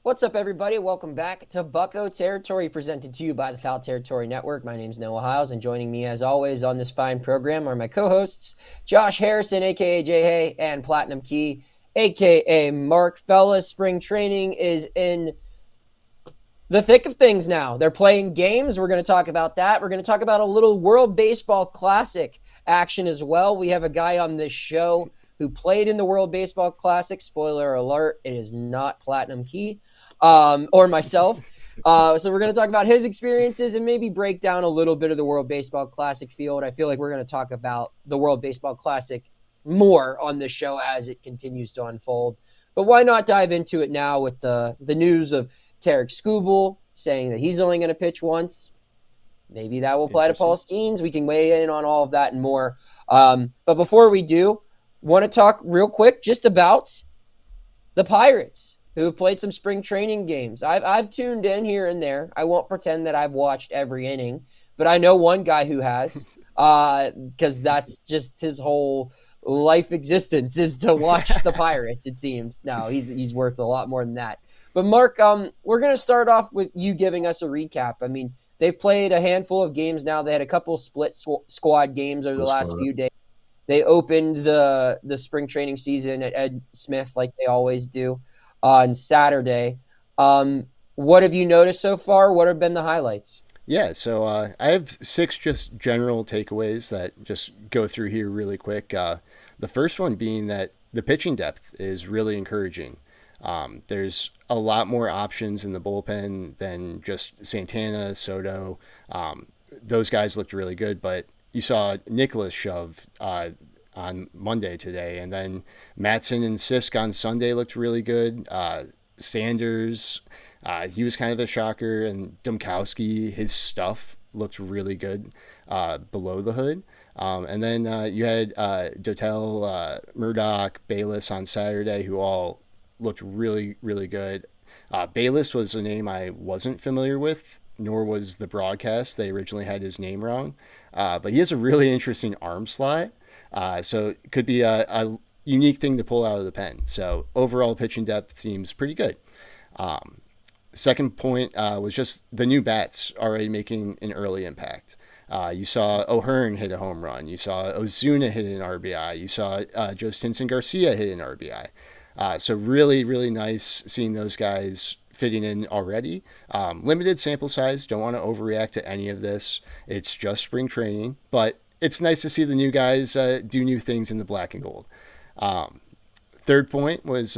What's up, everybody? Welcome back to Bucco Territory, presented to you by the Foul Territory Network. My name's Noah Hiles, and joining me, as always, on this fine program are my co-hosts, Josh Harrison, a.k.a. Jay Hay, and Platinum Key, a.k.a. Mark. Fellas, spring training is in the thick of things now. They're playing games. We're going to talk about that. We're going to talk about a little World Baseball Classic action as well. We have a guy on this show who played in the World Baseball Classic. Spoiler alert, it is not Platinum Key. Or myself. So we're going to talk about his experiences and maybe break down a little bit of the World Baseball Classic field. I feel like we're going to talk about the World Baseball Classic more on this show as it continues to unfold. But why not dive into it now with the news of Tarek Skubal saying that he's only going to pitch once. Maybe that will apply to Paul Skeens. We can weigh in on all of that and more. But before we do, want to talk real quick just about the Pirates, who have played some spring training games. I've tuned in here and there. I won't pretend that I've watched every inning, but I know one guy who has, because that's just his whole life existence is to watch the Pirates, it seems. No, he's worth a lot more than that. But Mark, we're going to start off with you giving us a recap. I mean, they've played a handful of games now. They had a couple split squad games over the last few days. They opened the spring training season at Ed Smith like they always do on Saturday. What have you noticed so far? What have been the highlights? Yeah, so I have 6 just general takeaways that just go through here really quick. The first one being that the pitching depth is really encouraging. There's a lot more options in the bullpen than just Santana, Soto. Those guys looked really good, but you saw Nicholas shove on Monday today, and then Matson and Sisk on Sunday looked really good. Sanders, he was kind of a shocker, and Domkowski, his stuff looked really good below the hood. And then you had Dotel, Murdoch, Bayless on Saturday, who all looked really, really good. Bayless was a name I wasn't familiar with, nor was the broadcast. They originally had his name wrong. But he has a really interesting arm slot. So it could be a unique thing to pull out of the pen. So overall pitching depth seems pretty good. Second point was just the new bats already making an early impact. You saw O'Hearn hit a home run. You saw Ozuna hit an RBI. You saw Joe Stinson Garcia hit an RBI. So really, really nice seeing those guys fitting in already. Limited sample size. Don't want to overreact to any of this. It's just spring training, but it's nice to see the new guys do new things in the black and gold. Third point was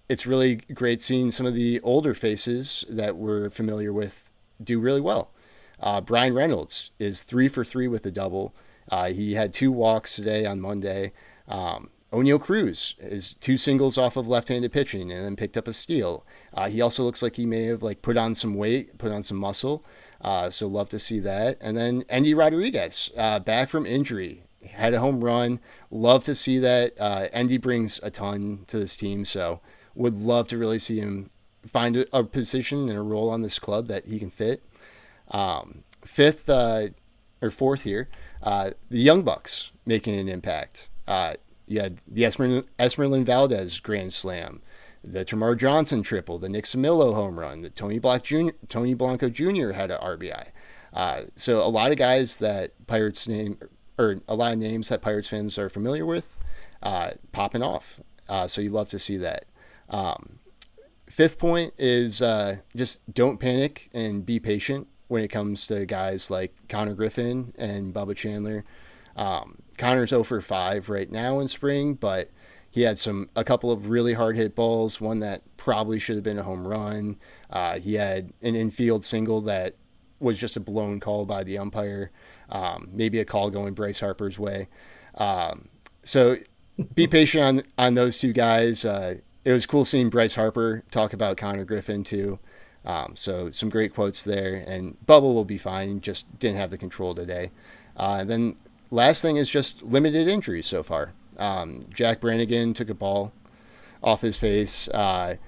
it's really great seeing some of the older faces that we're familiar with do really well. Brian Reynolds is 3 for 3 with a double. He had 2 walks today on Monday. O'Neal Cruz is 2 singles off of left-handed pitching and then picked up a steal. He also looks like he may have put on some weight, put on some muscle. So love to see that. And then Endy Rodriguez, back from injury, had a home run. Love to see that. Endy brings a ton to this team, so would love to really see him find a position and a role on this club that he can fit. Fourth here, the Young Bucks making an impact. You had the Esmeralyn Valdez grand slam, the Tamar Johnson triple, the Nick Samillo home run, the Tony Blanco Jr. had an RBI. So a lot of guys that a lot of names that Pirates fans are familiar with, popping off. So you love to see that. Fifth point is just don't panic and be patient when it comes to guys like Connor Griffin and Bubba Chandler. Connor's 0 for 5 right now in spring, but he had a couple of really hard hit balls, one that probably should have been a home run. He had an infield single that was just a blown call by the umpire, maybe a call going Bryce Harper's way. So be patient on those two guys. It was cool seeing Bryce Harper talk about Connor Griffin too. So some great quotes there, and Bubba will be fine, just didn't have the control today. Then last thing is just limited injuries so far. Jack Brannigan took a ball off his face. But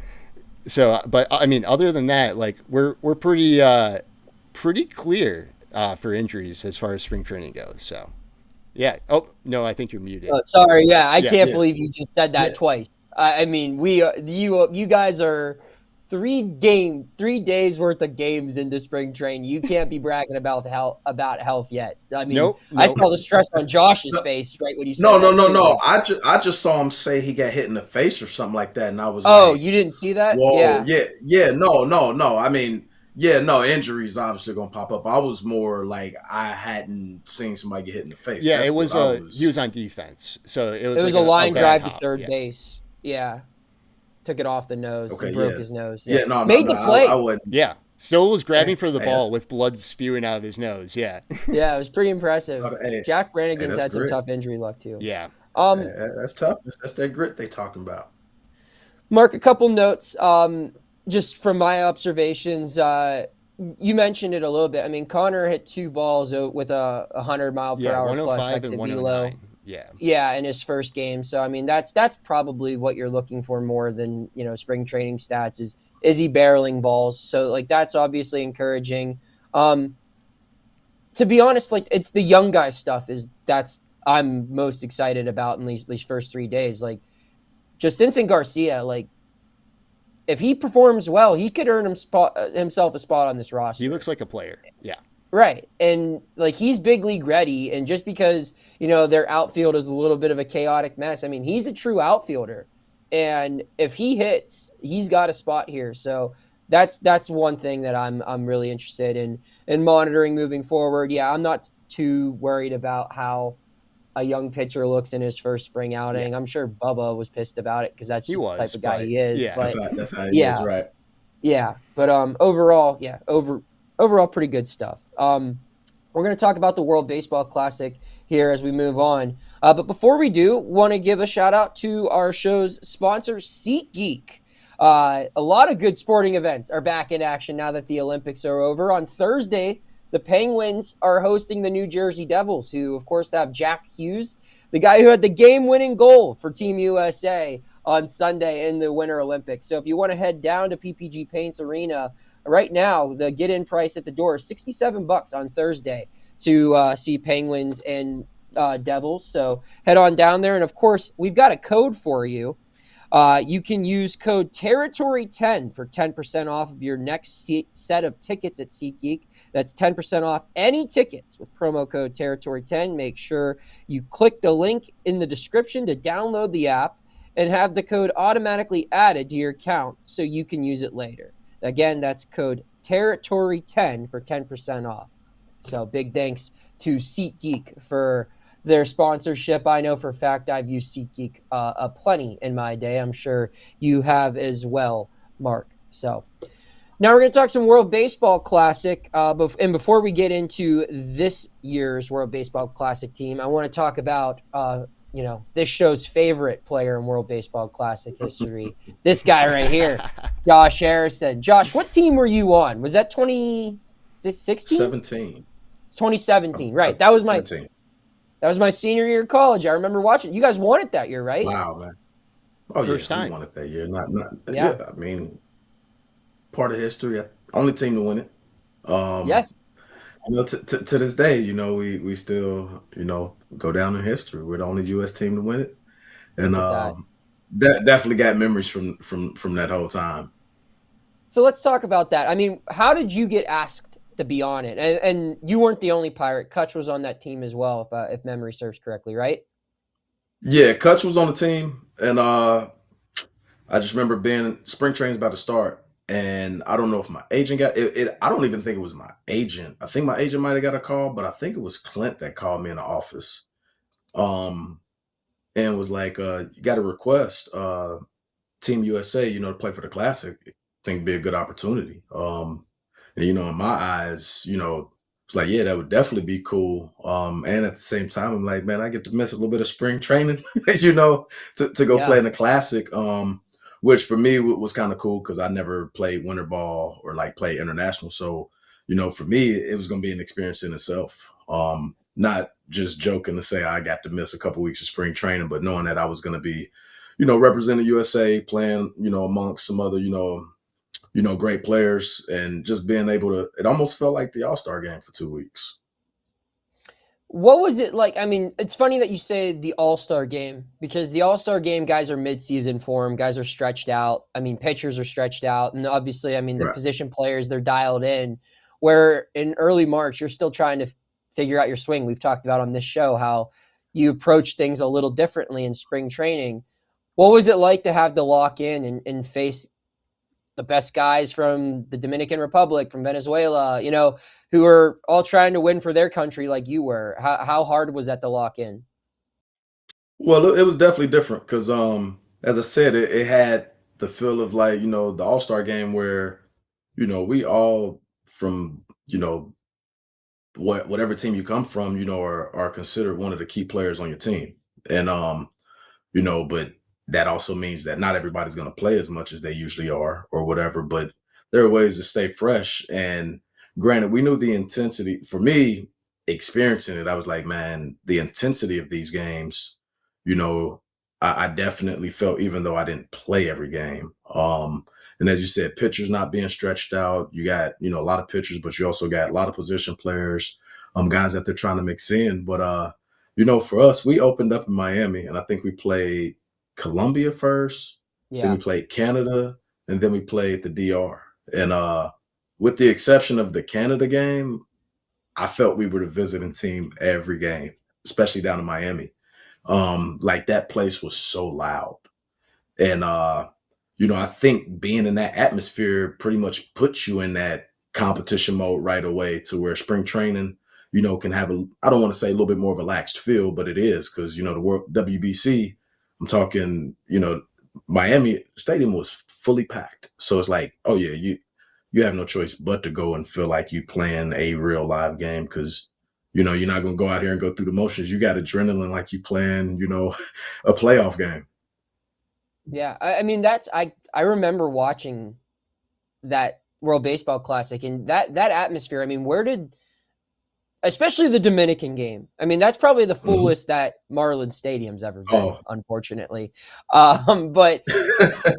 I mean, other than that, we're pretty clear for injuries as far as spring training goes. So, yeah. Oh no, I think you're muted. Oh, sorry. Yeah, I can't believe you just said that twice. I mean, you guys are 3 days worth of games into spring training. You can't be bragging about health yet. I mean, Nope, I nope. saw the stress on Josh's No, face right when you no, said no, that no, too. no. Like, I just saw him say he got hit in the face or something like that, and I was oh, like, you didn't see that? "Whoa, Yeah. yeah, yeah, no, no, no." I mean, yeah, no, injuries obviously gonna pop up. I was more like I hadn't seen somebody get hit in the face. Yeah, it That's what was I he was. was on defense, so it It was was like a a line bad drive to hop. third Yeah, base. Yeah. Took it off the nose Okay, and broke yeah, his nose. Yeah. yeah, no, no, Made no. the I play. wouldn't. yeah. Still was grabbing Hey, for the hey, that's ball with blood spewing out of his nose. Yeah, Yeah, it was pretty impressive. hey, Jack hey, Brannigan's that's had some grit. tough injury luck too. yeah. Um, That's tough. That's that grit they talking about. Mark, a couple notes. Just from my observations, you mentioned it a little bit. I mean, Connor hit two balls with a 100 mile per Yeah, hour plus 105 and exit velo. 109. Yeah. Yeah, in his first game. So I mean, that's probably what you're looking for more than spring training stats. Is he barreling balls? So like that's obviously encouraging. Um, to be honest, like it's the young guy stuff that's I'm most excited about in these first 3 days. Like Justinson Garcia, like if he performs well, he could earn himself a spot on this He roster. looks like a player. Yeah. Right. And like he's big league ready. And just because, their outfield is a little bit of a chaotic mess, I mean, he's a true outfielder. And if he hits, he's got a spot here. So that's one thing that I'm really interested in monitoring moving forward. Yeah, I'm not too worried about how a young pitcher looks in his first spring Yeah. outing. I'm sure Bubba was pissed about it because that's He just the type was, of guy but he is. yeah. But That's how he is, yeah, right? yeah. But overall, yeah, overall pretty good stuff. We're going to talk about the World Baseball Classic here as we move on. But before we do, want to give a shout out to our show's sponsor, SeatGeek. A lot of good sporting events are back in action now that the Olympics are over. On Thursday, the Penguins are hosting the New Jersey Devils, who, of course, have Jack Hughes, the guy who had the game-winning goal for Team USA on Sunday in the Winter Olympics. So if you want to head down to PPG Paints Arena, right now, the get-in price at the door is $67 on Thursday to see Penguins and Devils. So head on down there. And, of course, we've got a code for you. You can use code Territory10 for 10% off of your next set of tickets at SeatGeek. That's 10% off any tickets with promo code Territory10. Make sure you click the link in the description to download the app and have the code automatically added to your account so you can use it later. Again, that's code Territory10 for 10% off. So big thanks to SeatGeek for their sponsorship. I know for a fact I've used SeatGeek plenty in my day. I'm sure you have as well, Mark. So now we're going to talk some World Baseball Classic. And before we get into this year's World Baseball Classic team, I want to talk about this show's favorite player in World Baseball Classic history. This guy right here, Josh Harrison. Josh, what team were you on? Was that 2016? 17. It's 2017, right? That was 17. That was my senior year of college. I remember watching. You guys won it that year, right? Wow, man. Oh First yeah, time. we won it that year. Not Yeah. yeah. I mean, part of history. Only team to win it. Yes. To this day, we still go down in history. We're the only U.S. team to win it, and Look at that. that definitely got memories from that whole time. So let's talk about that. I mean, how did you get asked to be on it? And you weren't the only Pirate. Kutch was on that team as well, if memory serves correctly, right? Yeah, Kutch was on the team, and I just remember being spring training's about to start, and I don't know if my agent got it. I don't even think it was my agent. I think my agent might have got a call, but I think it was Clint that called me in the office, um, and was like, "You got a request, Team USA, to play for the Classic. I think it'd be a good opportunity." And in my eyes, it's like, yeah, that would definitely be cool. And at the same time, I'm like, man, I get to miss a little bit of spring training, to go play Yeah. in the Classic. Which for me was kind of cool because I never played winter ball or like play international. So, for me, it was going to be an experience in itself. Not just joking to say I got to miss a couple weeks of spring training, but knowing that I was going to be, representing USA, playing, amongst some other, great players, and just being able to, it almost felt like the All-Star game for 2 weeks. What was it like? I mean, it's funny that you say the All-Star game because the All-Star game guys are mid-season form, guys are stretched out. I mean, pitchers are stretched out, and obviously, I mean, the Right. position players they're dialed in. Where in early March, you're still trying to figure out your swing. We've talked about on this show how you approach things a little differently in spring training. What was it like to have to lock in and face the best guys from the Dominican Republic, from Venezuela, who are all trying to win for their country like you were? How hard was that to lock in? Well, it was definitely different because, as I said, it had the feel of like, the All-Star game where, we all from, whatever team you come from, are considered one of the key players on your team. And, but that also means that not everybody's going to play as much as they usually are or whatever, but there are ways to stay fresh. And granted, we knew the intensity for me experiencing it. I was like, man, the intensity of these games, you know, I definitely felt, even though I didn't play every game. And as you said, pitchers not being stretched out, you got, a lot of pitchers, but you also got a lot of position players, guys that they're trying to mix in. But, for us, we opened up in Miami, and I think we played Colombia first, then we Yeah. played Canada, and then we played the DR. And with the exception of the Canada game, I felt we were the visiting team every game, especially down in Miami. Like that place was so loud. And I think being in that atmosphere pretty much puts you in that competition mode right away to where spring training, can have I don't want to say a little bit more relaxed feel, but it is because, the World WBC, I'm talking, Miami Stadium was fully packed. So it's like, oh yeah, you have no choice but to go and feel like you playing a real live game because, you're not going to go out here and go through the motions. You got adrenaline like you playing, a playoff game. Yeah. I mean, I remember watching that World Baseball Classic and that atmosphere. I mean, especially the Dominican game. I mean, that's probably the Mhm. fullest that Marlins Stadium's ever been, Oh, unfortunately. But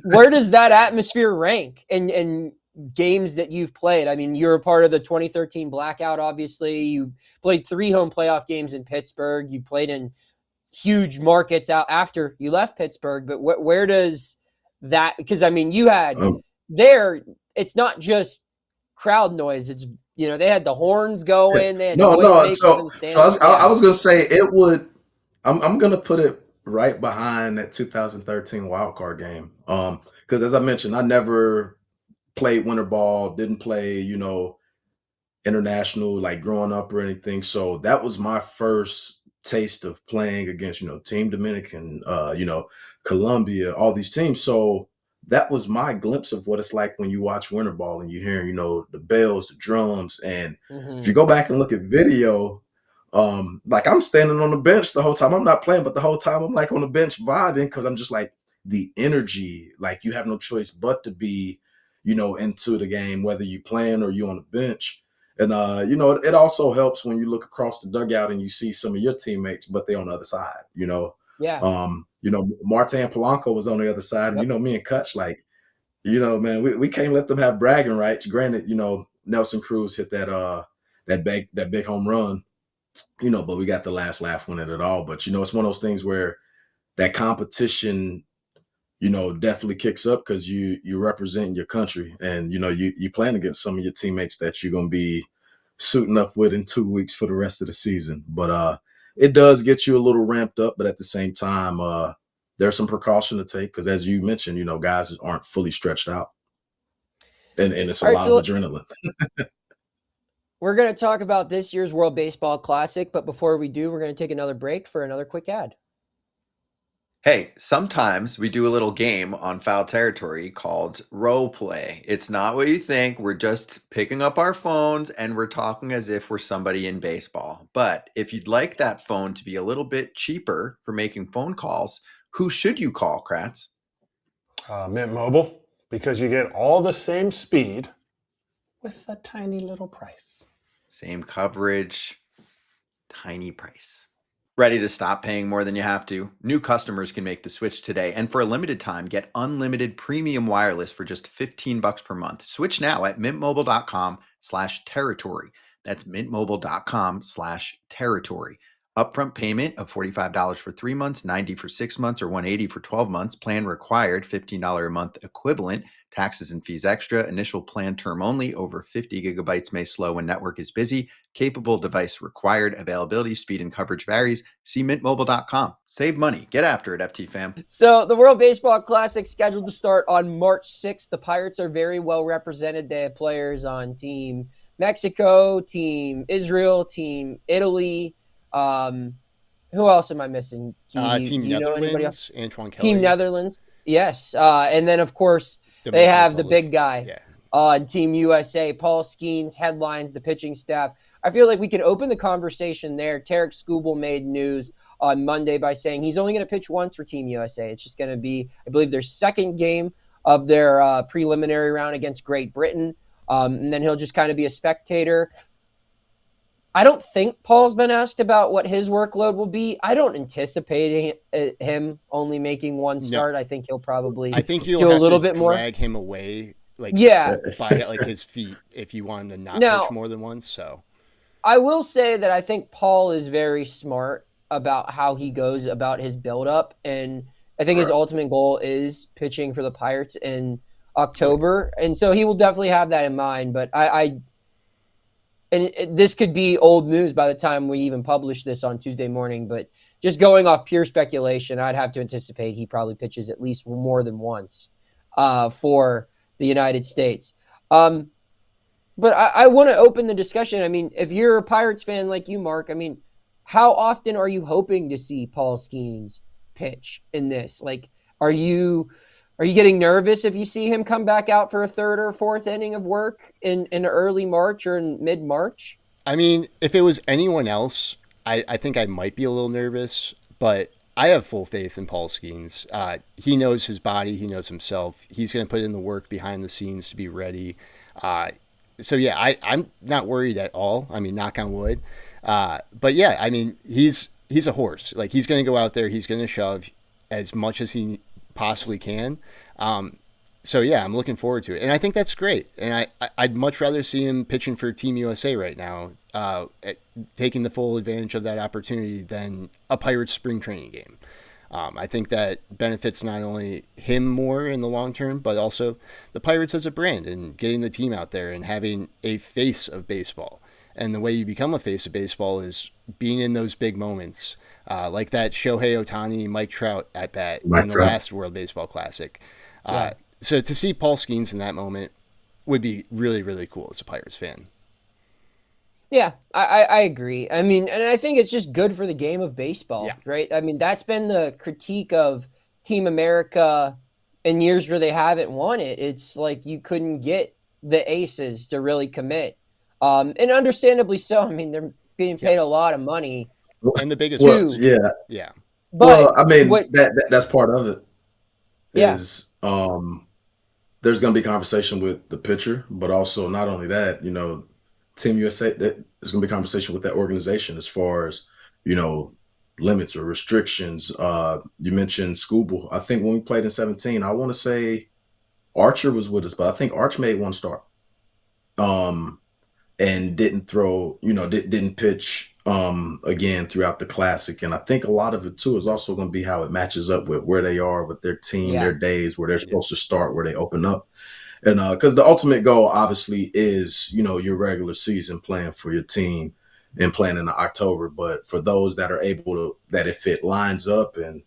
where does that atmosphere rank in games that you've played? I mean, you're a part of the 2013 blackout, obviously. You played 3 home playoff games in Pittsburgh. You played in huge markets out after you left Pittsburgh. But where does that? Because I mean, you had um, there. It's not just crowd noise. It's they had the horns yeah. going. They had No, no. noisemakers in So, the so I stands. was, I Yeah. was gonna say it would. I'm gonna put it right behind that 2013 wild card game. Because as I mentioned, I never played winter ball, didn't play, international like growing up or anything. So that was my first taste of playing against, Team Dominican, Colombia, all these teams. So that was my glimpse of what it's like when you watch winter ball and you hear, the bells, the drums. And if you Hmm. go back and look at video, like I'm standing on the bench the whole time. I'm not playing, but the whole time I'm like on the bench vibing because I'm just like the energy, like you have no choice but to be, into the game, whether you playing or you on the bench. And it also helps when you look across the dugout and you see some of your teammates, but they're on the other side. Yeah. Martin Polanco was on the other side, and Yep. me and Kutch, like, man, we can't let them have bragging rights. Granted, Nelson Cruz hit that big home run, but we got the last laugh winning it all. But it's one of those things where that competition, definitely kicks up because you represent your country, and you playing against some of your teammates that you're gonna be suiting up with in 2 weeks for the rest of the season. But it does get you a little ramped up, but at the same time, there's some precaution to take because, as you mentioned, guys aren't fully stretched out, and it's a All right. lot of So adrenaline. we're going to talk about this year's World Baseball Classic, but before we do, we're going to take another break for another quick ad. Hey, sometimes we do a little game on foul territory called role play. It's not what you think. We're just picking up our phones and we're talking as if we're somebody in baseball. But if you'd like that phone to be a little bit cheaper for making phone calls, who should you call, Kratz? Mint Mobile, because you get all the same speed with a tiny little price. Same coverage, tiny price. Ready to stop paying more than you have to? New customers can make the switch today, and for a limited time, get unlimited premium wireless for just $15 per month. Switch now at mintmobile.com/territory. That's mintmobile.com/territory. Upfront payment of $45 for 3 months, $90 for 6 months, or $180 for 12 months. Plan required, $15 a month equivalent. Taxes and fees extra. Initial plan term only. Over 50 gigabytes may slow when network is busy. Capable device required. Availability, speed, and coverage varies. See mintmobile.com. Save money. Get after it, FT fam. So the World Baseball Classic scheduled to start on March 6th. The Pirates are very well represented. They have players on Team Mexico, Team Israel, Team Italy. Who else am I missing? Team do you know anybody else? Netherlands, Antoine Kelly. Team Netherlands, yes. And then, of course, they Dominican have the Republic. big guy Yeah. on Team USA, Paul Skeens, headlines the pitching staff. I feel like we can open the conversation there. Tarek Skubal made news on Monday by saying he's only going to pitch once for Team USA. It's just going to be, I believe, their second game of their preliminary round against Great Britain. And then he'll just kind of be a spectator. I don't think Paul's been asked about what his workload will be. I don't anticipate him only making one start. I think he'll probably I think you'll do have a little to bit more. drag him away, like Yeah. by like his feet, if you want him to not Now- pitch more than once. So I will say that I think Paul is very smart about how he goes about his buildup, and I think his ultimate goal is pitching for the Pirates in October, and so he will definitely have that in mind. But this could be old news by the time we even publish this on Tuesday morning, but just going off pure speculation, I'd have to anticipate he probably pitches at least more than once for the United States. But I want to open the discussion. I mean, if you're a Pirates fan like you, Mark, I mean, how often are you hoping to see Paul Skeens pitch in this? Like, are you getting nervous if you see him come back out for a third or fourth inning of work in early March or in mid-March? I mean, if it was anyone else, I think I might be a little nervous, but I have full faith in Paul Skeens. He knows his body. He knows himself. He's going to put in the work behind the scenes to be ready. So, yeah, I'm not worried at all. I mean, knock on wood. But, yeah, I mean, he's a horse. Like, he's going to go out there. He's going to shove as much as he possibly can. So, yeah, I'm looking forward to it. And I think that's great. And I'd much rather see him pitching for Team USA right now, taking the full advantage of that opportunity than a Pirates spring training game. I think that benefits not only him more in the long term, but also the Pirates as a brand and getting the team out there and having a face of baseball. And the way you become a face of baseball is being in those big moments, like that Shohei Ohtani, Mike Trout at bat in the last World Baseball Classic. So to see Paul Skeens in that moment would be really, really cool as a Pirates fan. Yeah, I agree. I mean, and I think it's just good for the game of baseball, Yeah. right? I mean, that's been the critique of Team America in years where they haven't won it. It's like you couldn't get the aces to really commit. And understandably so. I mean, they're being paid a lot of money. And the biggest Well, ones. yeah. Yeah. But Well, I mean, what, that's part of it. Yeah. Is there's going to be conversation with the pitcher, but also not only that, you know, Team USA, there's going to be conversation with that organization as far as, you know, limits or restrictions. You mentioned Skubal. I think when we played in 17, I want to say Archer was with us, but I think Arch made one start. And didn't throw, you know, didn't pitch again throughout the Classic. And I think a lot of it too is also going to be how it matches up with where they are with their team, their days, where they're supposed to start, where they open up. And because the ultimate goal obviously is, you know, your regular season playing for your team and playing in October. But for those that are able to, that if it lines up and,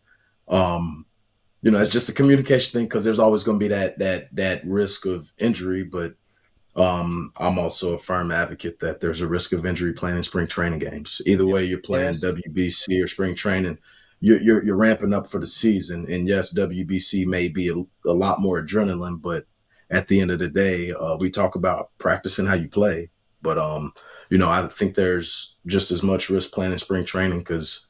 you know, it's just a communication thing, because there's always going to be that risk of injury. But I'm also a firm advocate that there's a risk of injury playing in spring training games. Either way, you're playing WBC or spring training, you're ramping up for the season. And yes, WBC may be a lot more adrenaline, but at the end of the day, we talk about practicing how you play. But, you know, I think there's just as much risk playing in spring training because,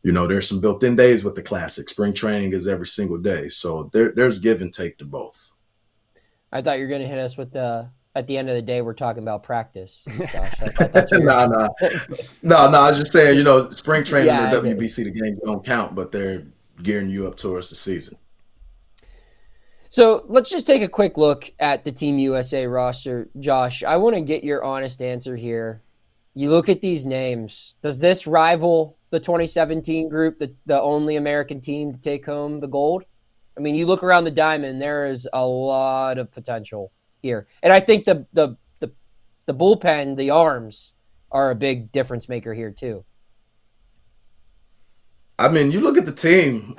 you know, there's some built-in days with the Classic. Spring training is every single day. So there's give and take to both. I thought you were going to hit us with at the end of the day, we're talking about practice, Josh. I thought that's what No, I was just saying, you know, spring training Yeah, or WBC, the games don't count, but they're gearing you up towards the season. So let's just take a quick look at the Team USA roster. Josh, I want to get your honest answer here. you look at these names. Does this rival the 2017 group, the only American team to take home the gold? I mean, you look around the diamond, there is a lot of potential here. And I think the bullpen, the arms, are a big difference maker here too. I mean, you look at the team.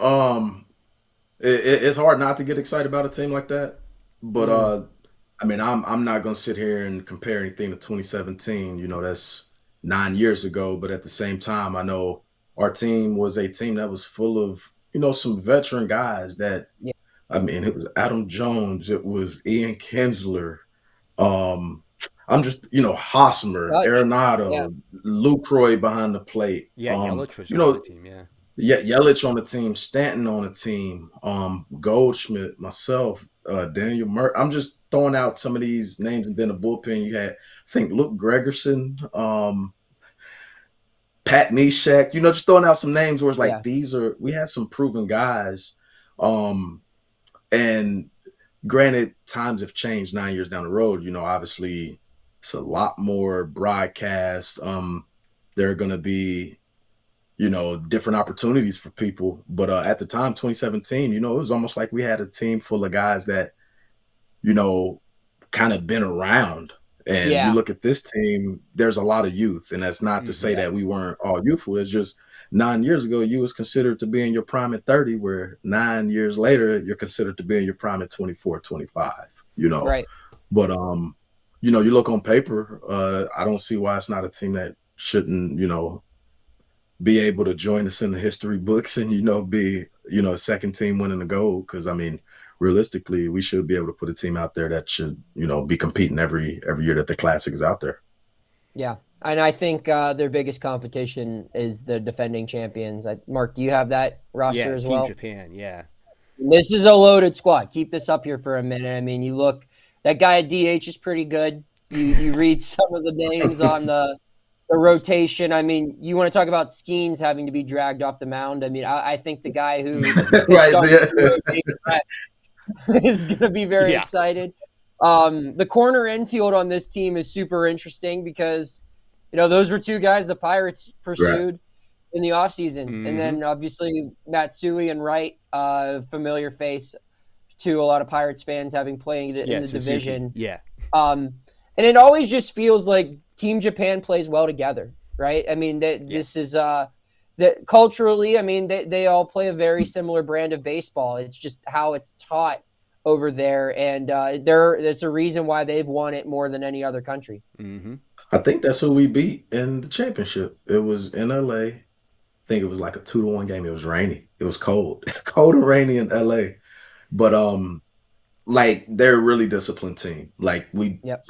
It's hard not to get excited about a team like that. But I mean, I'm not gonna sit here and compare anything to 2017. You know, that's 9 years ago. But at the same time, I know our team was a team that was full of some veteran guys. That Yeah. I mean, it was Adam Jones, it was Ian Kinsler. I'm just Hosmer, Touch. Yeah. Arenado, Lucroy behind the plate. Yeah, Yelich was You on the know, team. Yeah. yeah, Yelich on the team, Stanton on the team, Goldschmidt, myself, Daniel Murray. I'm just throwing out some of these names, and then the bullpen you had. I think Luke Gregerson, Pat Neshek. Just throwing out some names where it's like Yeah. we have some proven guys, and granted, times have changed 9 years down the road. Obviously, it's a lot more broadcasts. There are going to be different opportunities for people. But at the time, 2017, it was almost like we had a team full of guys that, kind of been around. And Yeah. you look at this team, there's a lot of youth. And that's not to say that we weren't all youthful. It's just 9 years ago, you was considered to be in your prime at 30, where 9 years later, you're considered to be in your prime at 24, 25, Right. But, you look on paper, I don't see why it's not a team that shouldn't, be able to join us in the history books and, be, a second team winning the gold. Because, I mean, realistically, we should be able to put a team out there that should, be competing every year that the Classic is out there. Yeah. And I think their biggest competition is the defending champions. Mark, do you have that roster as Team well? Japan, yeah. This is a loaded squad. Keep this up here for a minute. I mean, you look, that guy at DH is pretty good. You read some of the names on the rotation. I mean, you want to talk about Skeens having to be dragged off the mound. I mean, I think the guy who Right, on yeah. is going to be very excited. The corner infield on this team is super interesting because, those were two guys the Pirates pursued in the offseason. Mhm. And then obviously Matsui and Wright, familiar face to a lot of Pirates fans having played in the division. Yeah. And it always just feels like Team Japan plays well together, right? I mean, this is that culturally, I mean, they all play a very similar brand of baseball. It's just how it's taught over there, and there's a reason why they've won it more than any other country. Mm-hmm. I think that's who we beat in the championship. It was in LA. I think it was like a 2-1 game. It was rainy. It was cold. It's cold and rainy in LA. But like, they're a really disciplined team. Like,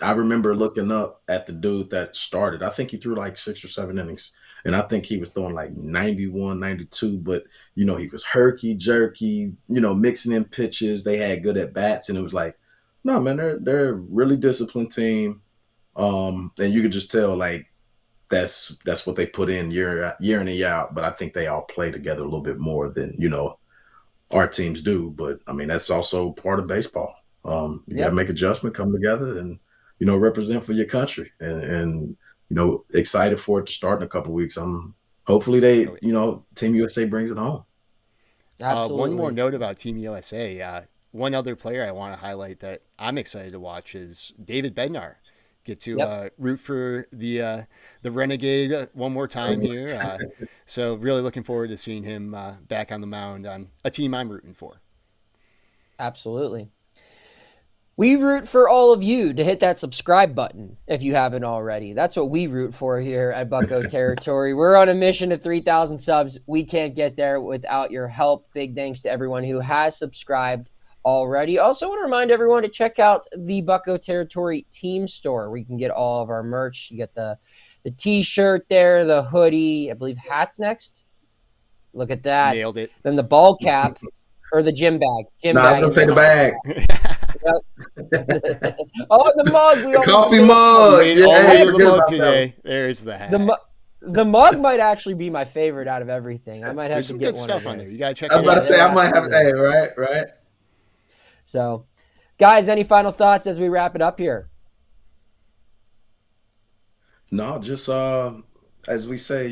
I remember looking up at the dude that started. I think he threw like 6 or 7 innings. And I think he was throwing like 91, 92. But, he was herky-jerky, mixing in pitches. They had good at-bats. And it was like, no, man, they're a really disciplined team. And you could just tell, like, that's what they put in year in and year out. But I think they all play together a little bit more than, our teams do. But I mean, that's also part of baseball. You got to make adjustment, come together, and represent for your country. And excited for it to start in a couple of weeks. Hopefully they, Team USA brings it home. Absolutely. One more note about Team USA. One other player I want to highlight that I'm excited to watch is David Bednar. Get to root for the Renegade one more time here. So really looking forward to seeing him back on the mound on a team I'm rooting for. Absolutely. We root for all of you to hit that subscribe button if you haven't already. That's what we root for here at Bucco Territory. We're on a mission to 3,000 subs. We can't get there without your help. Big thanks to everyone who has subscribed already. Also want to remind everyone to check out the Bucco Territory team store where you can get all of our merch. You get the t-shirt there, the hoodie, I believe hats next. Look at that. Nailed it. Then the ball cap or the gym bag. I'm going to say the bag. Oh, the mug. The coffee mug. The mug today. There's the hat. The mug might actually be my favorite out of everything. I might have to get one. There's some good stuff on there. You got to check it out. I was about to say, I might have, right. So, guys, any final thoughts as we wrap it up here? No, just as we say,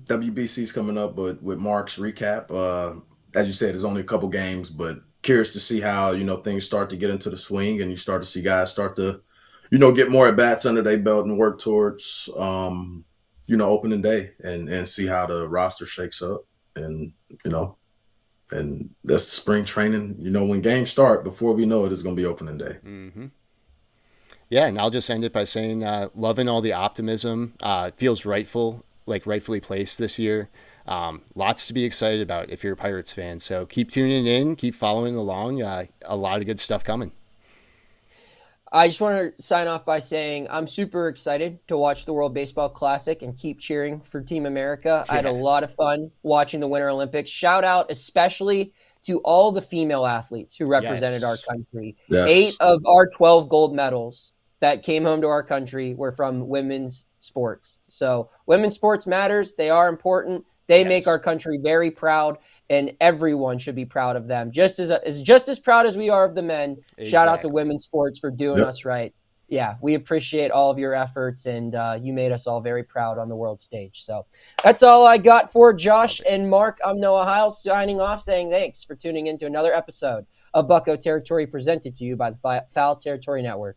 WBC's coming up, but with Mark's recap, as you said, there's only a couple games, but curious to see how, things start to get into the swing and you start to see guys start to, get more at bats under their belt and work towards opening day and see how the roster shakes up. And, and that's the spring training. When games start, before we know it, it's gonna be opening day. Mm-hmm. Yeah, and I'll just end it by saying, loving all the optimism. It feels rightfully placed this year. Lots to be excited about if you're a Pirates fan. So keep tuning in, keep following along. A lot of good stuff coming. I just want to sign off by saying I'm super excited to watch the World Baseball Classic and keep cheering for Team America. I had a lot of fun watching the Winter Olympics. Shout out especially to all the female athletes who represented our country. Yes. 8 of our 12 gold medals that came home to our country were from women's sports. So women's sports matters. They are important. They make our country very proud, and everyone should be proud of them. Just as proud as we are of the men. Exactly. Shout out to women's sports for doing us right. Yeah, we appreciate all of your efforts, and you made us all very proud on the world stage. So that's all I got for Josh and Mark. I'm Noah Hiles signing off, saying thanks for tuning in to another episode of Bucco Territory, presented to you by the Foul Territory Network.